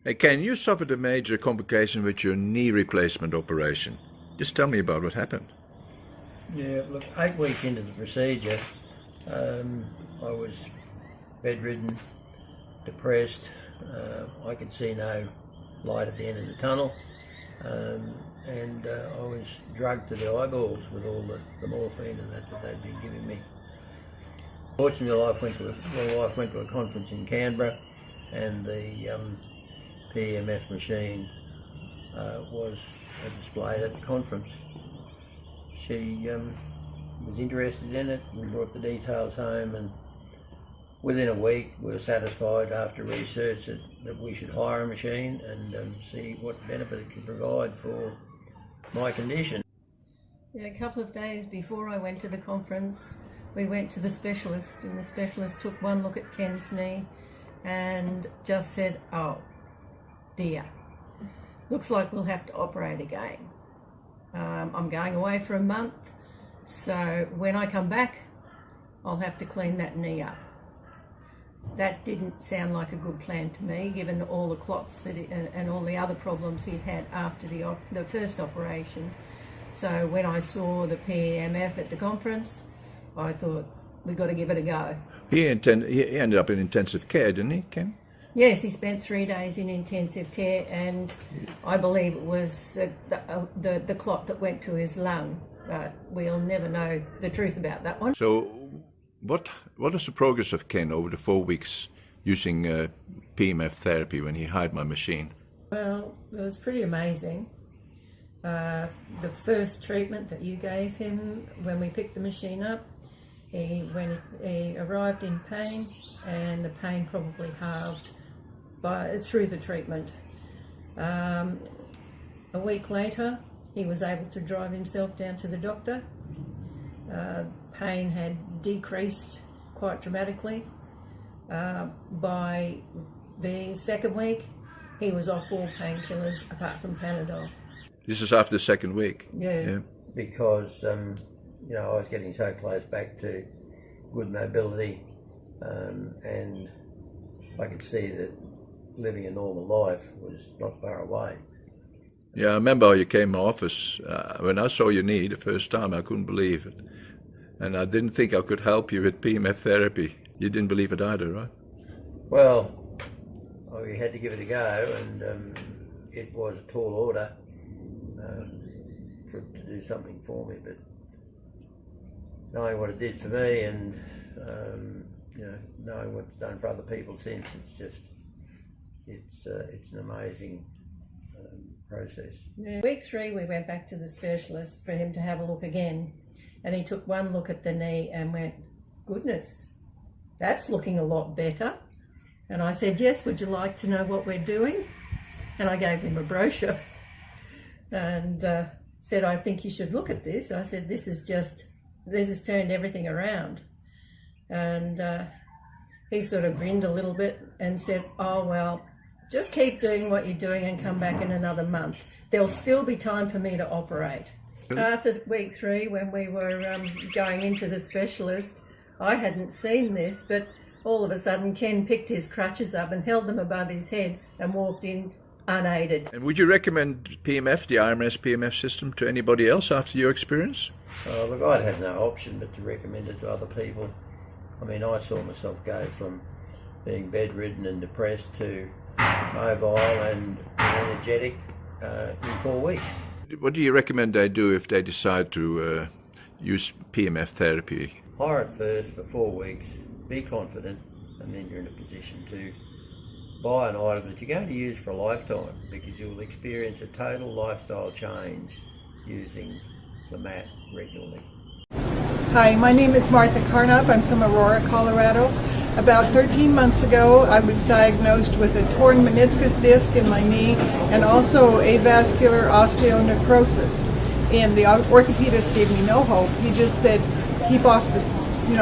Hey Ken, you suffered a major complication with your knee replacement operation. Just tell me about what happened. Yeah, look, 8 weeks into the procedure, I was bedridden, depressed. I could see no light at the end of the tunnel, and I was drugged to the eyeballs with all the morphine and that they'd been giving me. Fortunately, my wife went to a conference in Canberra, and the PEMF machine was displayed at the conference. She was interested in it and brought the details home, and within a week we were satisfied after research that we should hire a machine and see what benefit it could provide for my condition. Yeah, a couple of days before I went to the conference, we went to the specialist, and the specialist took one look at Ken's knee and just said, "Oh dear, looks like we'll have to operate again. I'm going away for a month, so when I come back, I'll have to clean that knee up." That didn't sound like a good plan to me, given all the clots and all the other problems he'd had after the first operation. So when I saw the PEMF at the conference, I thought, we've got to give it a go. He ended up in intensive care, didn't he, Ken? Yes, he spent 3 days in intensive care, and I believe it was the clot that went to his lung, but we'll never know the truth about that one. So what is the progress of Ken over the 4 weeks using PEMF therapy when he hired my machine? Well, it was pretty amazing. The first treatment that you gave him when we picked the machine up, he arrived in pain, and the pain probably halved through the treatment. A week later, he was able to drive himself down to the doctor. Pain had decreased quite dramatically. By the second week, he was off all painkillers apart from Panadol. This is after the second week? Yeah. Because I was getting so close back to good mobility, and I could see that living a normal life was not far away. Yeah, I remember how you came to my office. When I saw your knee the first time, I couldn't believe it. And I didn't think I could help you with PEMF therapy. You didn't believe it either, right? Well, we had to give it a go, and it was a tall order for it to do something for me, but knowing what it did for me, and knowing what it's done for other people since, it's an amazing process. Yeah. Week 3, we went back to the specialist for him to have a look again, and he took one look at the knee and went, "Goodness, that's looking a lot better." And I said, "Yes, would you like to know what we're doing?" And I gave him a brochure and said, "I think you should look at this." I said, this has turned everything around. And he sort of grinned a little bit and said, "Oh, well, just keep doing what you're doing and come back in another month. There'll still be time for me to operate." After week 3, when we were going into the specialist, I hadn't seen this, but all of a sudden Ken picked his crutches up and held them above his head and walked in unaided. And would you recommend PEMF, the RMS PEMF system, to anybody else after your experience? Look, I'd have no option but to recommend it to other people. I mean, I saw myself go from being bedridden and depressed to mobile and energetic in 4 weeks. What do you recommend they do if they decide to use PEMF therapy? Hire it first for 4 weeks, be confident, and then you're in a position to buy an item that you're going to use for a lifetime, because you'll experience a total lifestyle change using the mat regularly. Hi, my name is Martha Carnop. I'm from Aurora, Colorado. About 13 months ago, I was diagnosed with a torn meniscus disc in my knee and also avascular osteonecrosis. And the orthopedist gave me no hope. He just said, keep off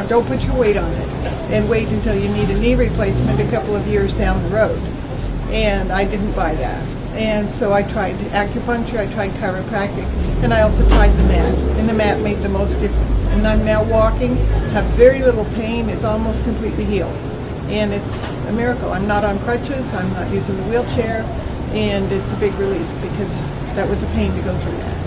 don't put your weight on it and wait until you need a knee replacement a couple of years down the road. And I didn't buy that. And so I tried acupuncture, I tried chiropractic, and I also tried the mat. And the mat made the most difference. And I'm now walking, have very little pain, it's almost completely healed. and it's a miracle. I'm not on crutches, I'm not using the wheelchair, and it's a big relief because that was a pain to go through that.